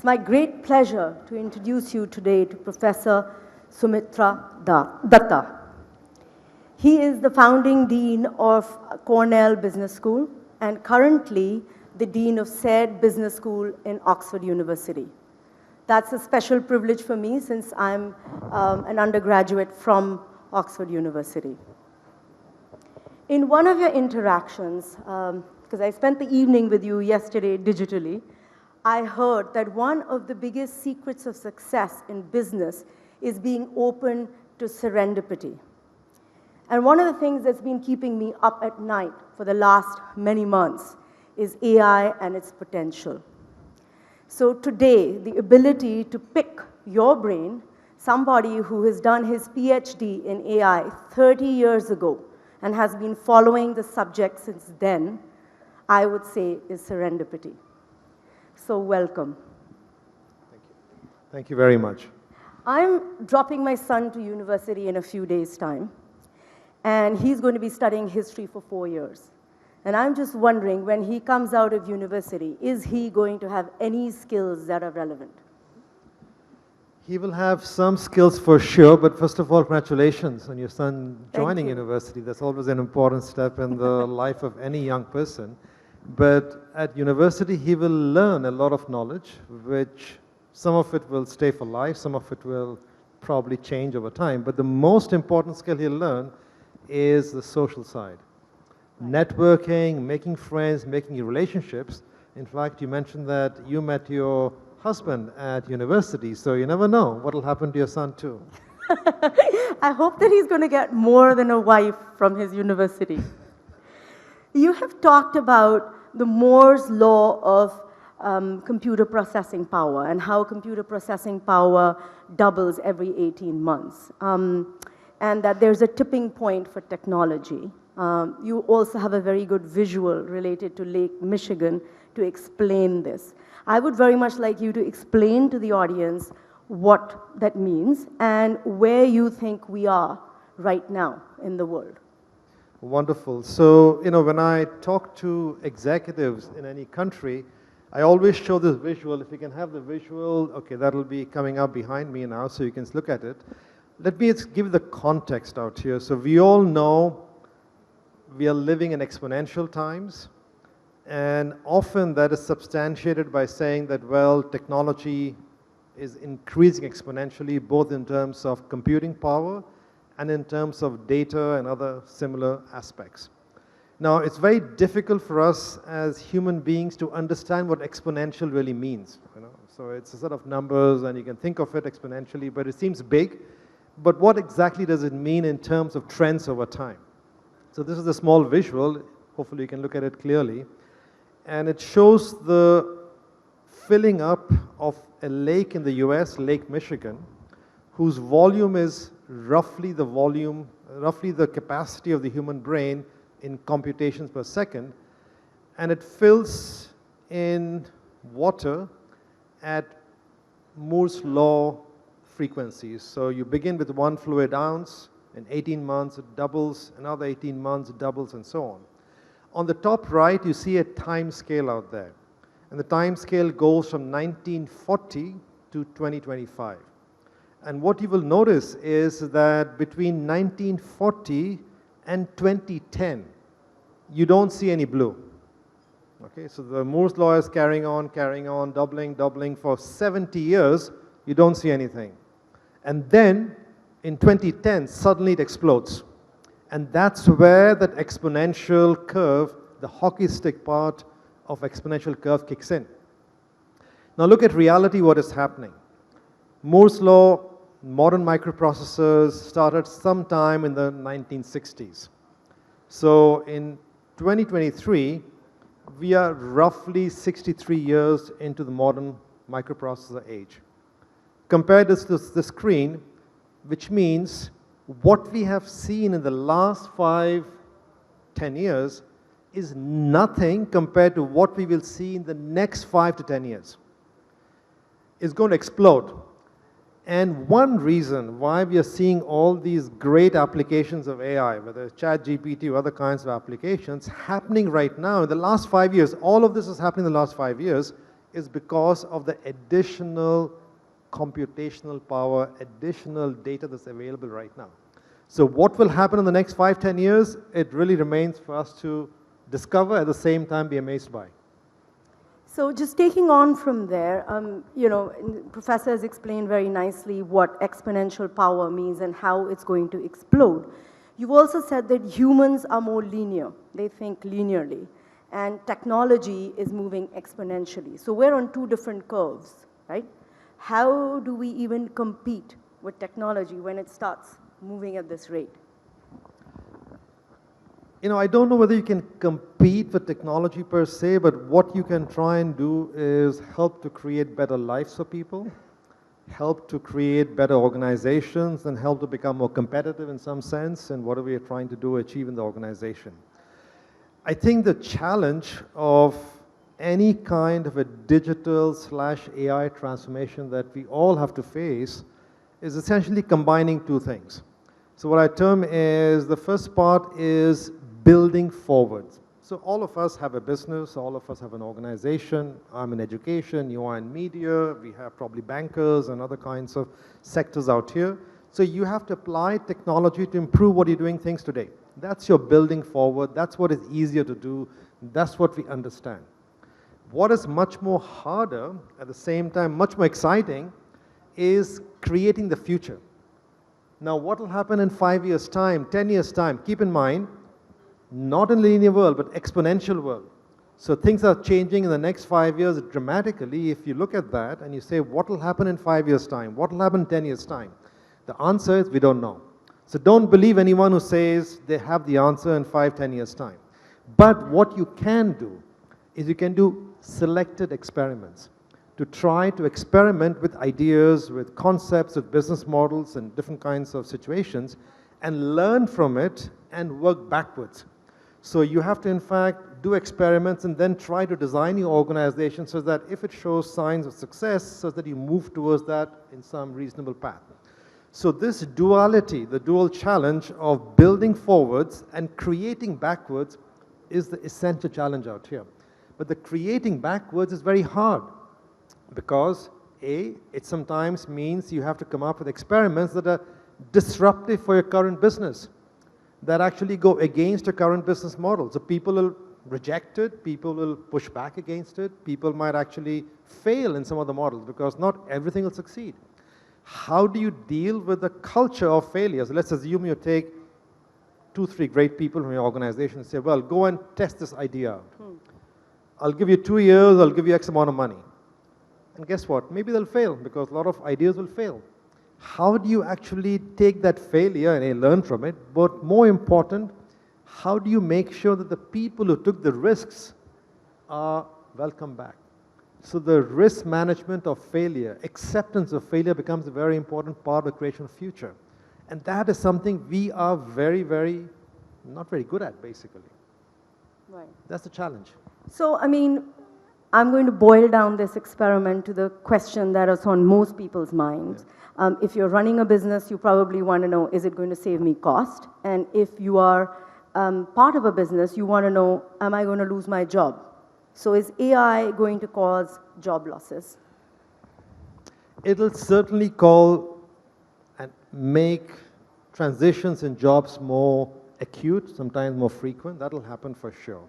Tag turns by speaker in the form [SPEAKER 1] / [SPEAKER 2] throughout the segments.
[SPEAKER 1] my great pleasure to introduce you today to Professor Soumitra Dutta. He is the founding dean of Cornell Business School and currently the dean of Said Business School in Oxford University. That's a special privilege for me since I'm an undergraduate from Oxford University. In one of your interactions, because I spent the evening with you yesterday digitally, I heard that one of the biggest secrets of success in business is being open to serendipity. And one of the things that's been keeping me up at night for the last many months is AI and its potential. So today, the ability to pick your brain, somebody who has done his PhD in AI 30 years ago and has been following the subject since then, I would say is serendipity. So welcome.
[SPEAKER 2] Thank you. Thank you very much.
[SPEAKER 1] I'm dropping my son to university in a few days' time, and he's going to be studying history for 4 years. And I'm just wondering, when he comes out of university, is he going to have any skills that are relevant?
[SPEAKER 2] He will have some skills for sure, but first of all, congratulations on your son joining university. That's always an important step in the life of any young person. But at university, he will learn a lot of knowledge, which some of it will stay for life, some of it will probably change over time. But the most important skill he'll learn is the social side. Networking, making friends, making relationships. In fact, you mentioned that you met your husband at university, so you never know what will happen to your son too.
[SPEAKER 1] I hope that he's going to get more than a wife from his university. You have talked about the Moore's law of computer processing power and how computer processing power doubles every 18 months, and that there's a tipping point for technology. You also have a very good visual related to Lake Michigan to explain this. I would very much like you to explain to the audience what that means and where you think we are right now in the world.
[SPEAKER 2] Wonderful. So, when I talk to executives in any country, I always show this visual. If you can have the visual, okay, that'll be coming up behind me now so you can look at it. Let me give the context out here. So we all know we are living in exponential times, and often that is substantiated by saying that, well, technology is increasing exponentially, both in terms of computing power and in terms of data and other similar aspects. Now, it's very difficult for us as human beings to understand what exponential really means. So it's a set of numbers, and you can think of it exponentially, but it seems big. But what exactly does it mean in terms of trends over time? So this is a small visual. Hopefully you can look at it clearly. And it shows the filling up of a lake in the US, Lake Michigan, whose volume is roughly the capacity of the human brain in computations per second. And it fills in water at Moore's law frequencies. So you begin with 1 fluid ounce. In 18 months, it doubles. Another 18 months, it doubles, and so on. On the top right, you see a time scale out there. And the time scale goes from 1940 to 2025. And what you will notice is that between 1940 and 2010, you don't see any blue. Okay, so the Moore's law is carrying on, doubling for 70 years, you don't see anything. And then, in 2010, suddenly it explodes. And that's where that exponential curve, the hockey stick part of exponential curve kicks in. Now look at reality, what is happening. Moore's law, modern microprocessors started sometime in the 1960s. So in 2023, we are roughly 63 years into the modern microprocessor age. Compare this to the screen, which means what we have seen in the last 5-10 years is nothing compared to what we will see in the next 5 to 10 years. It's going to explode. And one reason why we are seeing all these great applications of AI, whether it's ChatGPT or other kinds of applications, happening right now in the last 5 years, all of this is happening in the last 5 years, is because of the additional computational power, additional data that's available right now. So what will happen in the next 5, 10 years, it really remains for us to discover, at the same time be amazed by.
[SPEAKER 1] So just taking on from there, Professor has explained very nicely what exponential power means and how it's going to explode. You've also said that humans are more linear. They think linearly. And technology is moving exponentially. So we're on two different curves, right? How do we even compete with technology when it starts moving at this rate?
[SPEAKER 2] I don't know whether you can compete with technology per se, but what you can try and do is help to create better lives for people, help to create better organizations, and help to become more competitive in some sense in whatever you're trying to do, achieve in the organization. I think the challenge of any kind of a digital/AI transformation that we all have to face is essentially combining two things. So what I term is, the first part is building forward. So all of us have a business, all of us have an organization. I'm in education, you are in media, we have probably bankers and other kinds of sectors out here. So you have to apply technology to improve what you're doing things today. That's your building forward, that's what is easier to do, that's what we understand. What is much more harder, at the same time much more exciting, is creating the future. Now what will happen in 5 years' time, 10 years' time? Keep in mind, not in linear world, but exponential world. So things are changing in the next 5 years dramatically. If you look at that and you say, what will happen in 5 years' time? What will happen in 10 years' time? The answer is, we don't know. So don't believe anyone who says they have the answer in 5, 10 years' time. But what you can do is you can do selected experiments to try to experiment with ideas, with concepts, with business models and different kinds of situations, and learn from it and work backwards. So you have to, in fact, do experiments and then try to design your organization so that if it shows signs of success, so that you move towards that in some reasonable path. So this duality, the dual challenge of building forwards and creating backwards, is the essential challenge out here. But the creating backwards is very hard because, A, it sometimes means you have to come up with experiments that are disruptive for your current business, that actually go against your current business model. So people will reject it, people will push back against it, people might actually fail in some of the models because not everything will succeed. How do you deal with the culture of failures? Let's assume you take 2, 3 great people from your organization and say, well, go and test this idea out. I'll give you 2 years, I'll give you X amount of money. And guess what? Maybe they'll fail because a lot of ideas will fail. How do you actually take that failure and learn from it? But more important, how do you make sure that the people who took the risks are welcome back? So the risk management of failure, acceptance of failure becomes a very important part of the creation of future. And that is something we are not very good at, basically.
[SPEAKER 1] Right.
[SPEAKER 2] That's the challenge.
[SPEAKER 1] So, I'm going to boil down this experiment to the question that is on most people's minds. If you're running a business, you probably want to know, is it going to save me cost? And if you are part of a business, you want to know, am I going to lose my job? So is AI going to cause job losses?
[SPEAKER 2] It'll certainly call and make transitions in jobs more acute, sometimes more frequent. That'll happen for sure.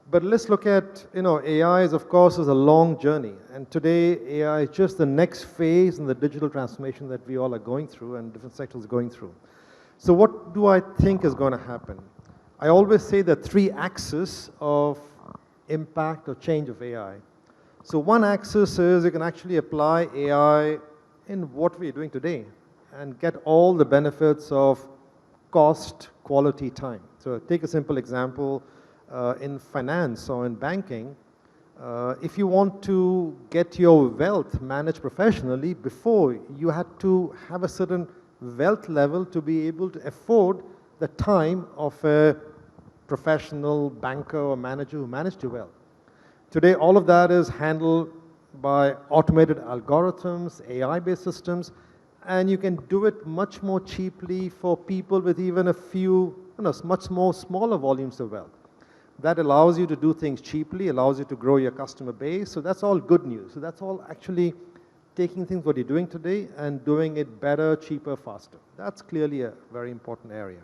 [SPEAKER 2] But let's look at, AI is, of course, is a long journey. And today, AI is just the next phase in the digital transformation that we all are going through and different sectors are going through. So what do I think is going to happen? I always say there are 3 axes of impact or change of AI. So one axis is you can actually apply AI in what we're doing today and get all the benefits of cost, quality, time. So take a simple example. In finance or in banking, if you want to get your wealth managed professionally, before you had to have a certain wealth level to be able to afford the time of a professional banker or manager who managed your wealth. Today, all of that is handled by automated algorithms, AI-based systems, and you can do it much more cheaply for people with even a few, much more smaller volumes of wealth. That allows you to do things cheaply, allows you to grow your customer base. So that's all good news. So that's all actually taking things what you're doing today and doing it better, cheaper, faster. That's clearly a very important area.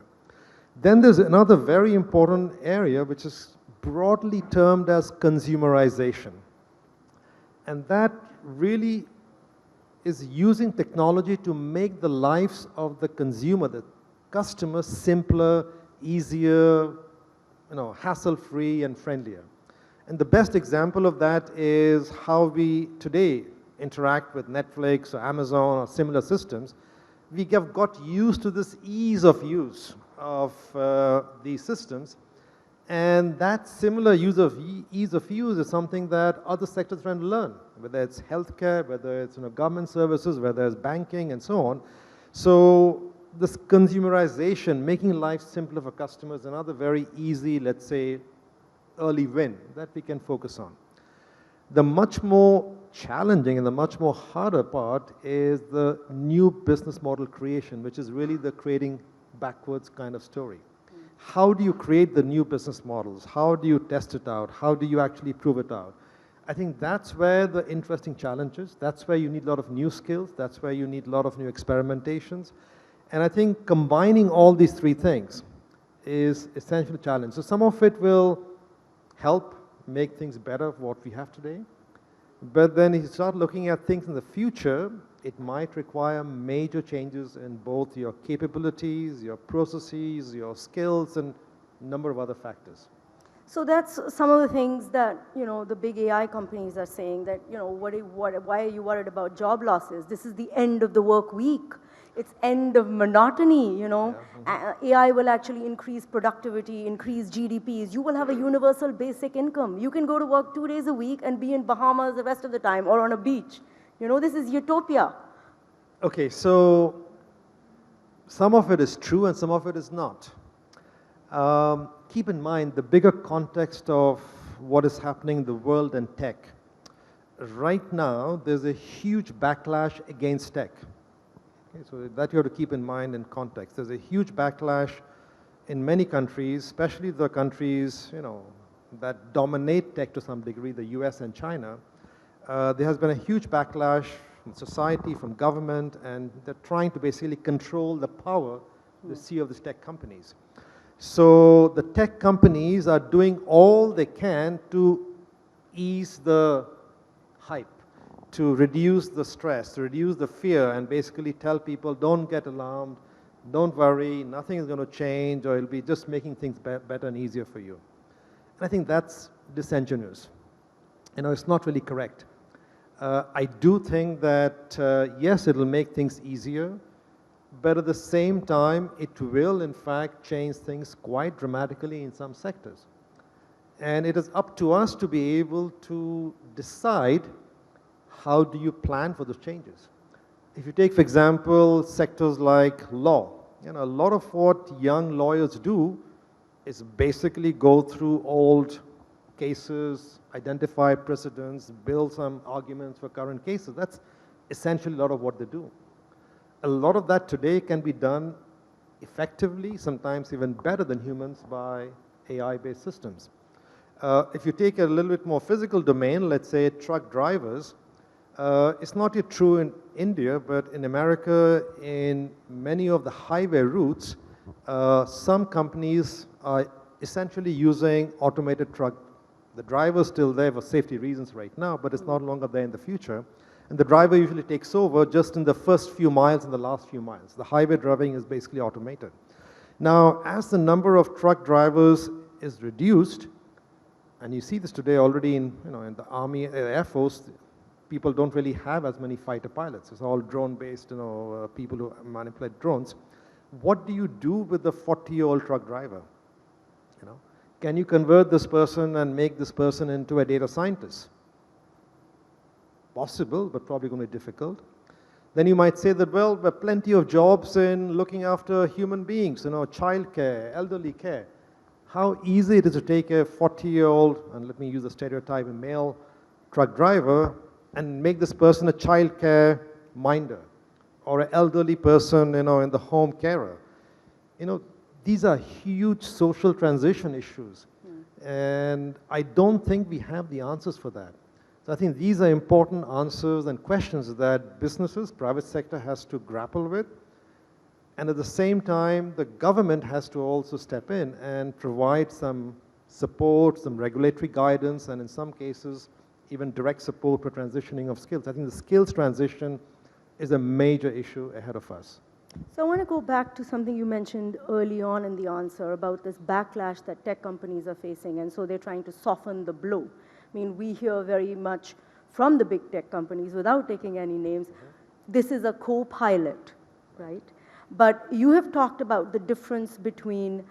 [SPEAKER 2] Then there's another very important area which is broadly termed as consumerization. And that really is using technology to make the lives of the consumer, the customer, simpler, easier, hassle-free and friendlier. And the best example of that is how we today interact with Netflix or Amazon or similar systems. We have got used to this ease of use of these systems, and that similar ease of use is something that other sectors are trying to learn, whether it's healthcare, whether it's government services, whether it's banking, and so on. So this consumerization, making life simpler for customers, another very easy, let's say, early win that we can focus on. The much more challenging and the much more harder part is the new business model creation, which is really the creating backwards kind of story. How do you create the new business models? How do you test it out? How do you actually prove it out? I think that's where the interesting challenge is. That's where you need a lot of new skills. That's where you need a lot of new experimentations. And I think combining all these three things is essentially the challenge. So some of it will help make things better for what we have today. But then if you start looking at things in the future, it might require major changes in both your capabilities, your processes, your skills, and a number of other factors.
[SPEAKER 1] So that's some of the things that, the big AI companies are saying that, why are you worried about job losses? This is the end of the work week. It's end of monotony,
[SPEAKER 2] Yeah.
[SPEAKER 1] AI will actually increase productivity, increase GDPs. You will have a universal basic income. You can go to work 2 days a week and be in Bahamas the rest of the time or on a beach. This is utopia.
[SPEAKER 2] Okay, so some of it is true and some of it is not. Keep in mind the bigger context of what is happening in the world and tech. Right now, there's a huge backlash against tech. Okay, so that you have to keep in mind in context. There's a huge backlash in many countries, especially the countries that dominate tech to some degree, the US and China. There has been a huge backlash from society, from government, and they're trying to basically control the power, the CEO of these tech companies. So the tech companies are doing all they can to ease the hype, to reduce the stress, to reduce the fear, and basically tell people, don't get alarmed, don't worry, nothing is going to change, or it'll be just making things better and easier for you. And I think that's disingenuous. It's not really correct. I do think that, yes, it'll make things easier, but at the same time, it will, in fact, change things quite dramatically in some sectors. And it is up to us to be able to decide how do you plan for those changes. If you take, for example, sectors like law, a lot of what young lawyers do is basically go through old cases, identify precedents, build some arguments for current cases. That's essentially a lot of what they do. A lot of that today can be done effectively, sometimes even better than humans, by AI-based systems. If you take a little bit more physical domain, let's say truck drivers, it's not yet true in India, but in America, in many of the highway routes, some companies are essentially using automated truck. The driver's still there for safety reasons right now, but it's no longer there in the future. And the driver usually takes over just in the first few miles and the last few miles. The highway driving is basically automated. Now, as the number of truck drivers is reduced, and you see this today already in the Army, Air Force, people don't really have as many fighter pilots. It's all drone-based, people who manipulate drones. What do you do with the 40-year-old truck driver? Can you convert this person and make this person into a data scientist? Possible, but probably going to be difficult. Then you might say that, well, there are plenty of jobs in looking after human beings, child care, elderly care. How easy it is to take a 40-year-old, and let me use a stereotype, a male truck driver, and make this person a child care minder, or an elderly person, in the home carer. These are huge social transition issues. And I don't think we have the answers for that. So I think these are important answers and questions that businesses, private sector has to grapple with. And at the same time, the government has to also step in and provide some support, some regulatory guidance, and in some cases, even direct support for transitioning of skills. I think the skills transition is a major issue ahead of us.
[SPEAKER 1] So I want to go back to something you mentioned early on in the answer about this backlash that tech companies are facing, and so they're trying to soften the blow. I mean, we hear very much from the big tech companies, without taking any names, this is a co-pilot, right? But you have talked about the difference between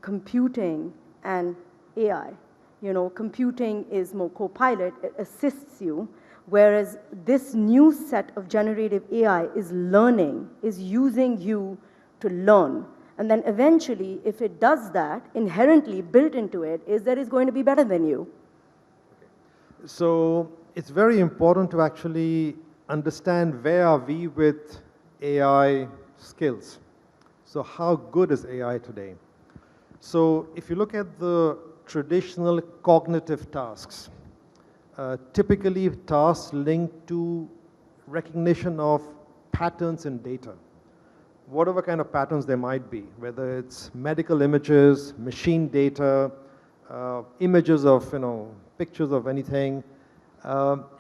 [SPEAKER 1] computing and AI. You know, computing is more co-pilot, it assists you, whereas this new set of generative AI is learning, is using you to learn. And then eventually, if it does that, inherently built into it is that it's going to be better than you.
[SPEAKER 2] So it's very important to actually understand where are we with AI skills. So how good is AI today? So if you look at the traditional cognitive tasks, typically tasks linked to recognition of patterns in data, whatever kind of patterns there might be, whether it's medical images, machine data, images of, pictures of anything,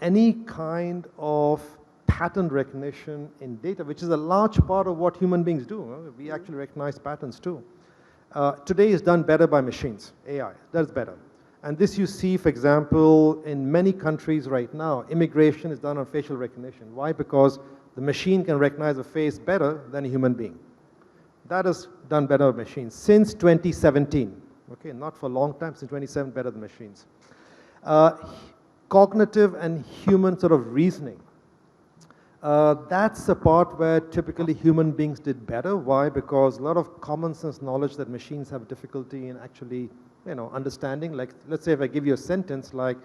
[SPEAKER 2] any kind of pattern recognition in data, which is a large part of what human beings do. We actually recognize patterns too. Today is done better by machines, AI, that's better. And this you see, for example, in many countries right now, immigration is done on facial recognition. Why? Because the machine can recognize a face better than a human being. That is done better by machines since 2017. Okay, not for a long time, since 2017, better than machines. Cognitive and human sort of reasoning. That's the part where typically human beings did better. Why? Because a lot of common sense knowledge that machines have difficulty in actually understanding. Like, let's say if I give you a sentence like,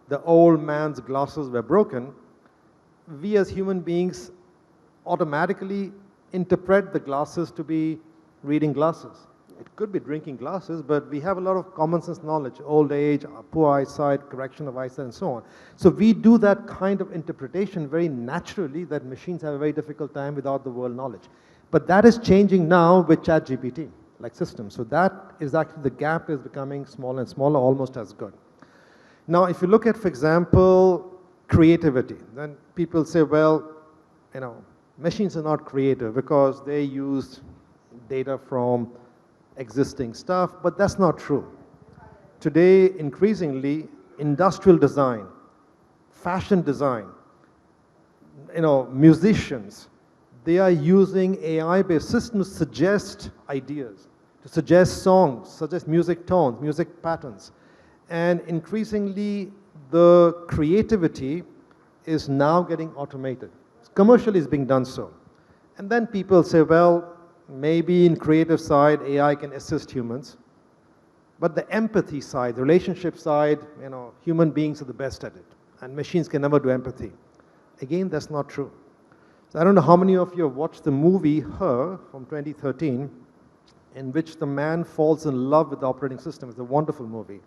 [SPEAKER 2] the old man's glasses were broken, we as human beings automatically interpret the glasses to be reading glasses. It could be drinking glasses, but we have a lot of common sense knowledge, old age, poor eyesight, correction of eyesight, and so on. So we do that kind of interpretation very naturally that machines have a very difficult time without the world knowledge. But that is changing now with ChatGPT, like systems. So that is actually, the gap is becoming smaller and smaller, almost as good. Now, if you look at, for example, creativity, then people say, well, machines are not creative because they use data from existing stuff, but that's not true. Today, increasingly, industrial design, fashion design, musicians, they are using AI-based systems to suggest ideas, to suggest songs, suggest music tones, music patterns. And increasingly, the creativity is now getting automated. Commercially, it's being done so. And then people say, well, maybe in creative side, AI can assist humans. But the empathy side, the relationship side, human beings are the best at it. And machines can never do empathy. Again, that's not true. So I don't know how many of you have watched the movie Her from 2013, in which the man falls in love with the operating system. It's a wonderful movie.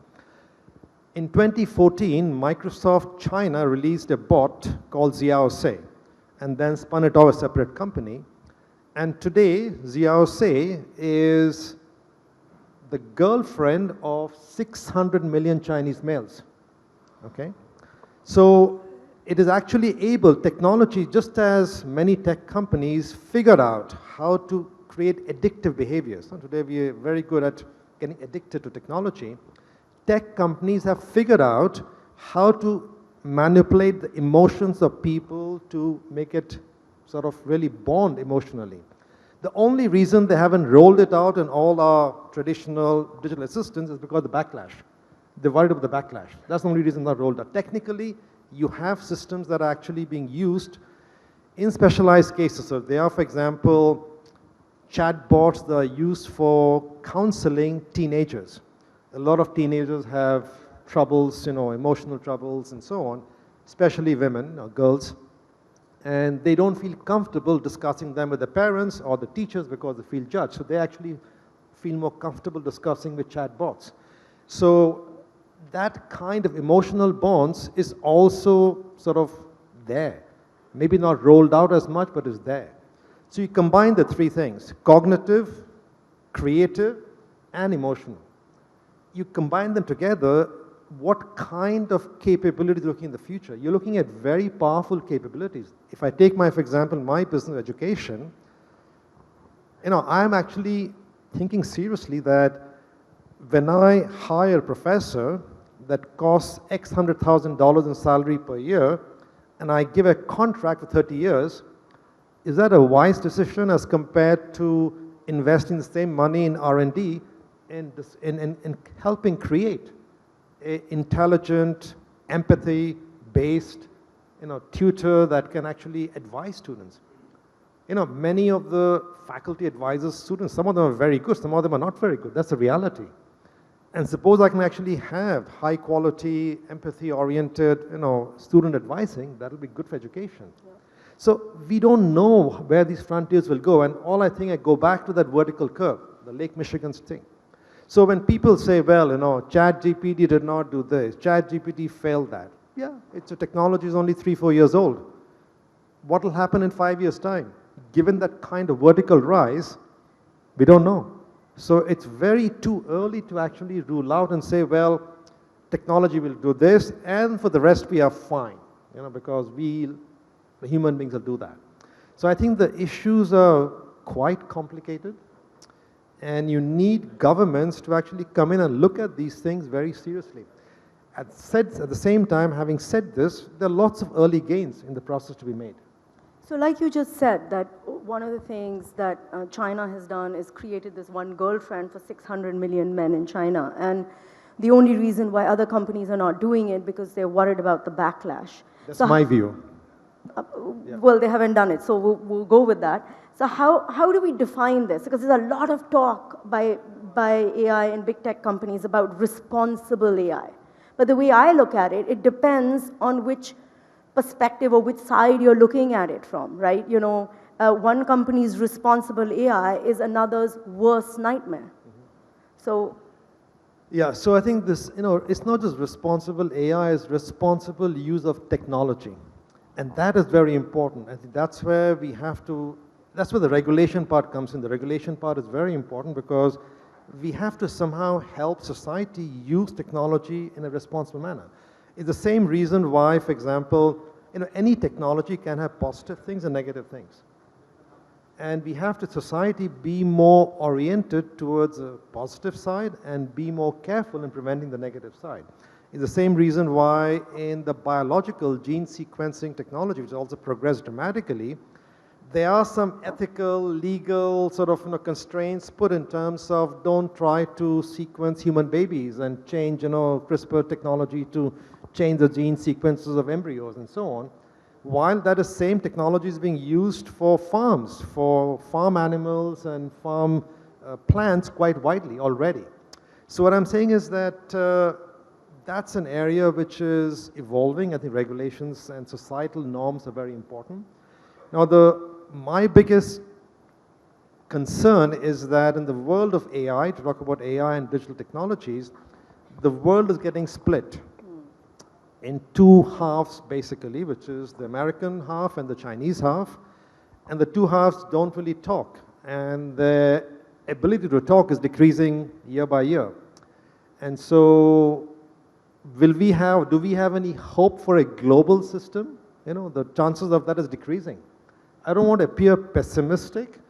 [SPEAKER 2] In 2014, Microsoft China released a bot called Xiaosei, and then spun it off a separate company. And today, Xiaosei is the girlfriend of 600 million Chinese males. Okay? So it is actually able, technology, just as many tech companies figured out how to create addictive behaviors. So today we are very good at getting addicted to technology. Tech companies have figured out how to manipulate the emotions of people to make it sort of really bond emotionally. The only reason they haven't rolled it out in all our traditional digital assistants is because of the backlash. They're worried about the backlash. That's the only reason they're not rolled out. Technically, you have systems that are actually being used in specialized cases. So they are, for example, chatbots that are used for counseling teenagers. A lot of teenagers have troubles, emotional troubles and so on, especially women or girls. And they don't feel comfortable discussing them with the parents or the teachers because they feel judged. So they actually feel more comfortable discussing with chatbots. So that kind of emotional bonds is also sort of there. Maybe not rolled out as much, but is there. So you combine the three things, cognitive, creative, and emotional. You combine them together, what kind of capabilities are looking in the future? You're looking at very powerful capabilities. If I take for example, my business education, I'm actually thinking seriously that when I hire a professor that costs X $100,000 in salary per year, and I give a contract for 30 years, is that a wise decision as compared to investing the same money in R&D in helping create an intelligent, empathy-based tutor that can actually advise students? Many of the faculty advisors students, some of them are very good, some of them are not very good. That's the reality. And suppose I can actually have high quality, empathy-oriented, student advising, that'll be good for education. Yeah. So we don't know where these frontiers will go, and all I go back to that vertical curve, the Lake Michigan thing. So when people say, well, ChatGPT did not do this, ChatGPT failed that. Yeah, it's a technology is only 3-4 years old. What will happen in 5 years' time? Given that kind of vertical rise, we don't know. So it's very too early to actually rule out and say, well, technology will do this, and for the rest we are fine, because the human beings will do that. So I think the issues are quite complicated, and you need governments to actually come in and look at these things very seriously. At the same time, having said this, there are lots of early gains in the process to be made.
[SPEAKER 1] So like you just said, that one of the things that China has done is created this one girlfriend for 600 million men in China. And the only reason why other companies are not doing it because they're worried about the backlash.
[SPEAKER 2] That's my view.
[SPEAKER 1] Well, they haven't done it, so we'll go with that. So how do we define this? Because there's a lot of talk by AI and big tech companies about responsible AI. But the way I look at it, it depends on which perspective or which side you're looking at it from, right? One company's responsible AI is another's worst nightmare. So.
[SPEAKER 2] Yeah, so I think this, it's not just responsible AI, it's responsible use of technology. And that is very important. I think that's where that's where the regulation part comes in. The regulation part is very important because we have to somehow help society use technology in a responsible manner. It's the same reason why, for example, any technology can have positive things and negative things. And we have to, society, be more oriented towards a positive side and be more careful in preventing the negative side. It's the same reason why in the biological gene sequencing technology, which also progressed dramatically, there are some ethical, legal sort of constraints put in terms of don't try to sequence human babies and change CRISPR technology to change the gene sequences of embryos and so on, while that same technology is being used for farms, for farm animals and farm plants quite widely already. So what I'm saying is that that's an area which is evolving. I think regulations and societal norms are very important. Now, my biggest concern is that in the world of AI, to talk about AI and digital technologies, the world is getting split in two halves basically, which is the American half and the Chinese half. And the two halves don't really talk. And their ability to talk is decreasing year by year. And so do we have any hope for a global system? The chances of that is decreasing. I don't want to appear pessimistic,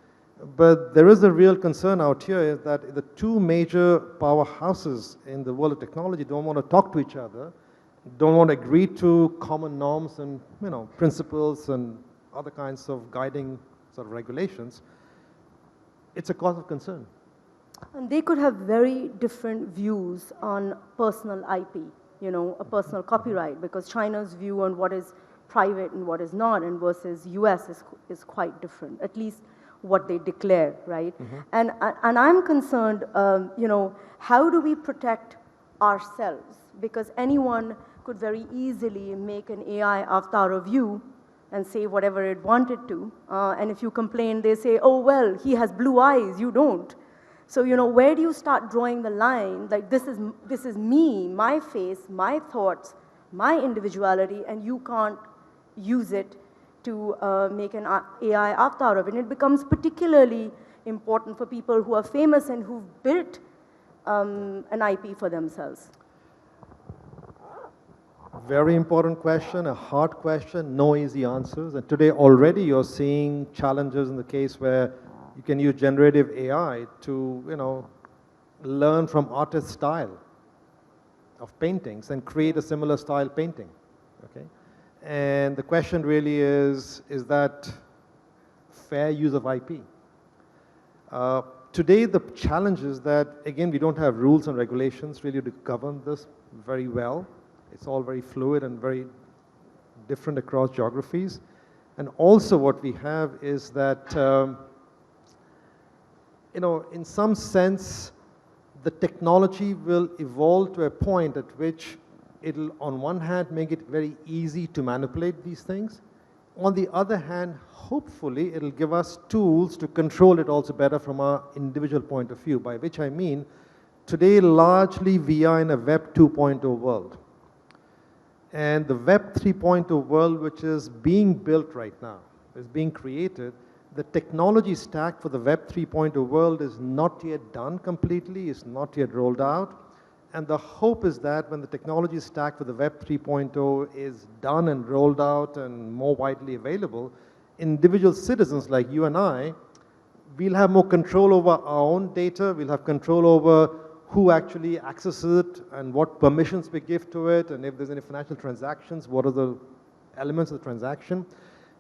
[SPEAKER 2] but there is a real concern out here is that the two major powerhouses in the world of technology don't want to talk to each other, don't want to agree to common norms and principles and other kinds of guiding sort of regulations. It's a cause of concern.
[SPEAKER 1] And they could have very different views on personal IP, a personal copyright, because China's view on what is private and what is not, and versus US is quite different, at least what they declare, right? And I'm concerned, how do we protect ourselves? Because anyone could very easily make an AI avatar of you and say whatever it wanted to. And if you complain, they say, oh, well, he has blue eyes, you don't. So, where do you start drawing the line? Like, this is me, my face, my thoughts, my individuality, and you can't use it to make an AI avatar of it. And it becomes particularly important for people who are famous and who've built an IP for themselves.
[SPEAKER 2] Very important question, a hard question, no easy answers. And today already you're seeing challenges in the case where you can use generative AI to, learn from artist style of paintings and create a similar style painting, okay? And the question really is that fair use of IP? Today the challenge is that, again, we don't have rules and regulations really to govern this very well. It's all very fluid and very different across geographies. And also what we have is that, in some sense, the technology will evolve to a point at which it'll, on one hand, make it very easy to manipulate these things. On the other hand, hopefully, it'll give us tools to control it also better from our individual point of view, by which I mean, today, largely, we are in a Web 2.0 world. And the Web 3.0 world, which is being built right now, is being created, the technology stack for the Web 3.0 world is not yet done completely, it's not yet rolled out. And the hope is that when the technology stack for the Web 3.0 is done and rolled out and more widely available, individual citizens like you and I, we'll have more control over our own data, we'll have control over who actually accesses it and what permissions we give to it, and if there's any financial transactions, what are the elements of the transaction.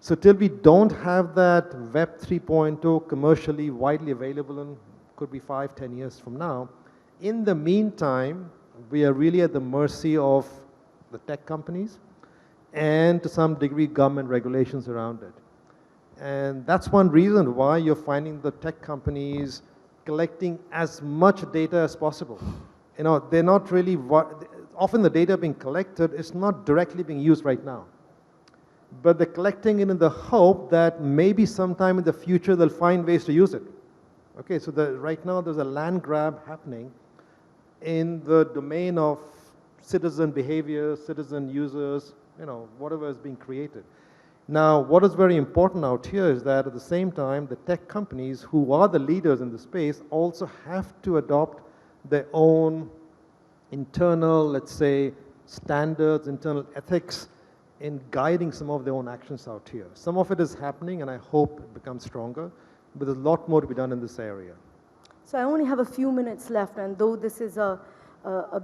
[SPEAKER 2] So till we don't have that Web 3.0 commercially widely available, and could be 5-10 years from now, in the meantime, we are really at the mercy of the tech companies and to some degree government regulations around it. And that's one reason why you're finding the tech companies collecting as much data as possible. They're not really, often the data being collected is not directly being used right now. But they're collecting it in the hope that maybe sometime in the future they'll find ways to use it. Okay, so right now there's a land grab happening in the domain of citizen behavior, citizen users, whatever is being created. Now, what is very important out here is that at the same time, the tech companies who are the leaders in the space also have to adopt their own internal, let's say, standards, internal ethics in guiding some of their own actions out here. Some of it is happening, and I hope it becomes stronger, but there's a lot more to be done in this area.
[SPEAKER 1] So I only have a few minutes left, and though this is a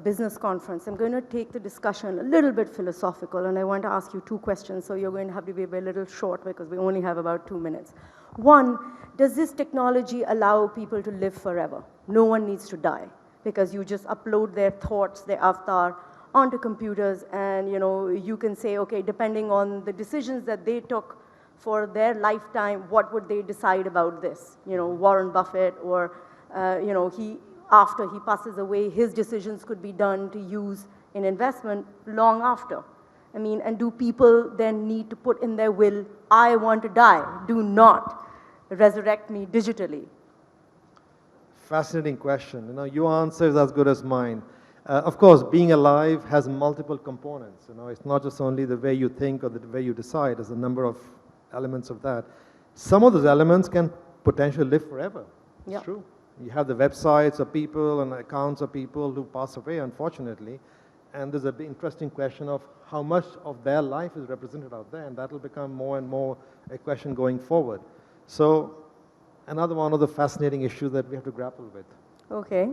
[SPEAKER 1] business conference, I'm going to take the discussion a little bit philosophical, and I want to ask you two questions, so you're going to have to be a little short because we only have about 2 minutes. One, does this technology allow people to live forever? No one needs to die because you just upload their thoughts, their avatar, onto computers, and you can say, okay, depending on the decisions that they took for their lifetime, what would they decide about this? Warren Buffett, or after he passes away, his decisions could be done to use in investment long after. And do people then need to put in their will, I want to die, do not resurrect me digitally?
[SPEAKER 2] Fascinating question. Your answer is as good as mine. Of course, being alive has multiple components. It's not just only the way you think or the way you decide. There's a number of elements of that. Some of those elements can potentially live forever. It's true. You have the websites of people and accounts of people who pass away, unfortunately. And there's an interesting question of how much of their life is represented out there, and that will become more and more a question going forward. So another one of the fascinating issues that we have to grapple with. Okay.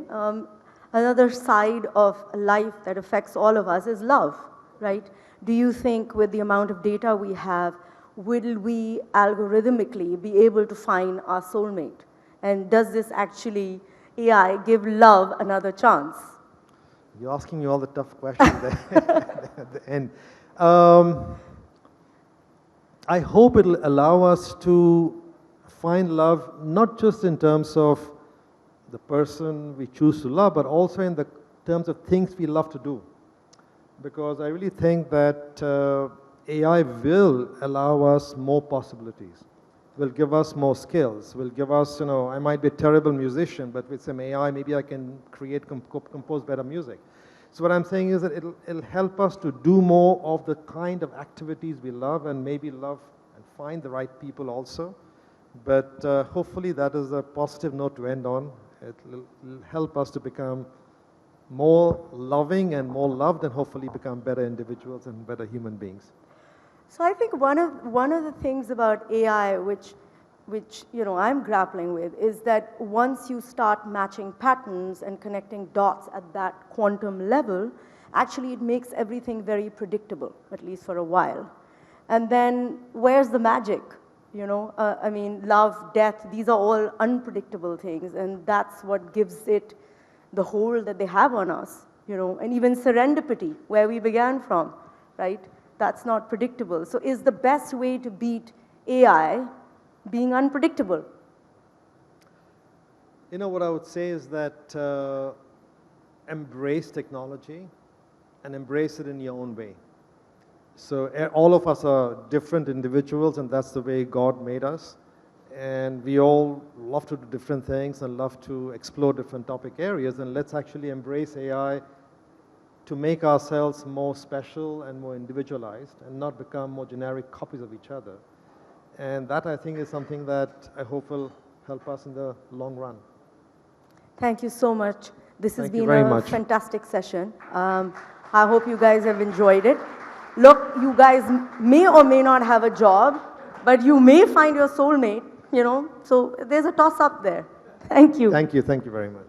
[SPEAKER 1] Another side of life that affects all of us is love, right? Do you think with the amount of data we have, will we algorithmically be able to find our soulmate? And does this actually, AI, give love another chance?
[SPEAKER 2] You're asking me all the tough questions there at the end. I hope it'll allow us to find love, not just in terms of the person we choose to love, but also in the terms of things we love to do. Because I really think that AI will allow us more possibilities. will give us more skills, will give us, I might be a terrible musician, but with some AI, maybe I can create, compose better music. So what I'm saying is that it'll help us to do more of the kind of activities we love, and maybe love and find the right people also. But hopefully that is a positive note to end on. It'll help us to become more loving and more loved, and hopefully become better individuals and better human beings.
[SPEAKER 1] So I think one of the things about AI which I'm grappling with is that once you start matching patterns and connecting dots at that quantum level, actually it makes everything very predictable, at least for a while. And then where's the magic? I mean, love, death, these are all unpredictable things, and that's what gives it the hold that they have on us, and even serendipity, where we began from, right? That's not predictable. So is the best way to beat AI being unpredictable?
[SPEAKER 2] What I would say is that embrace technology and embrace it in your own way. So all of us are different individuals, and that's the way God made us. And we all love to do different things and love to explore different topic areas, and let's actually embrace AI to make ourselves more special and more individualized, and not become more generic copies of each other. And that, I think, is something that I hope will help us in the long run.
[SPEAKER 1] Thank you so much. This has been
[SPEAKER 2] a
[SPEAKER 1] fantastic session. I hope you guys have enjoyed it. Look, you guys may or may not have a job, but you may find your soulmate, so there's a toss up there. Thank you.
[SPEAKER 2] Thank you very much.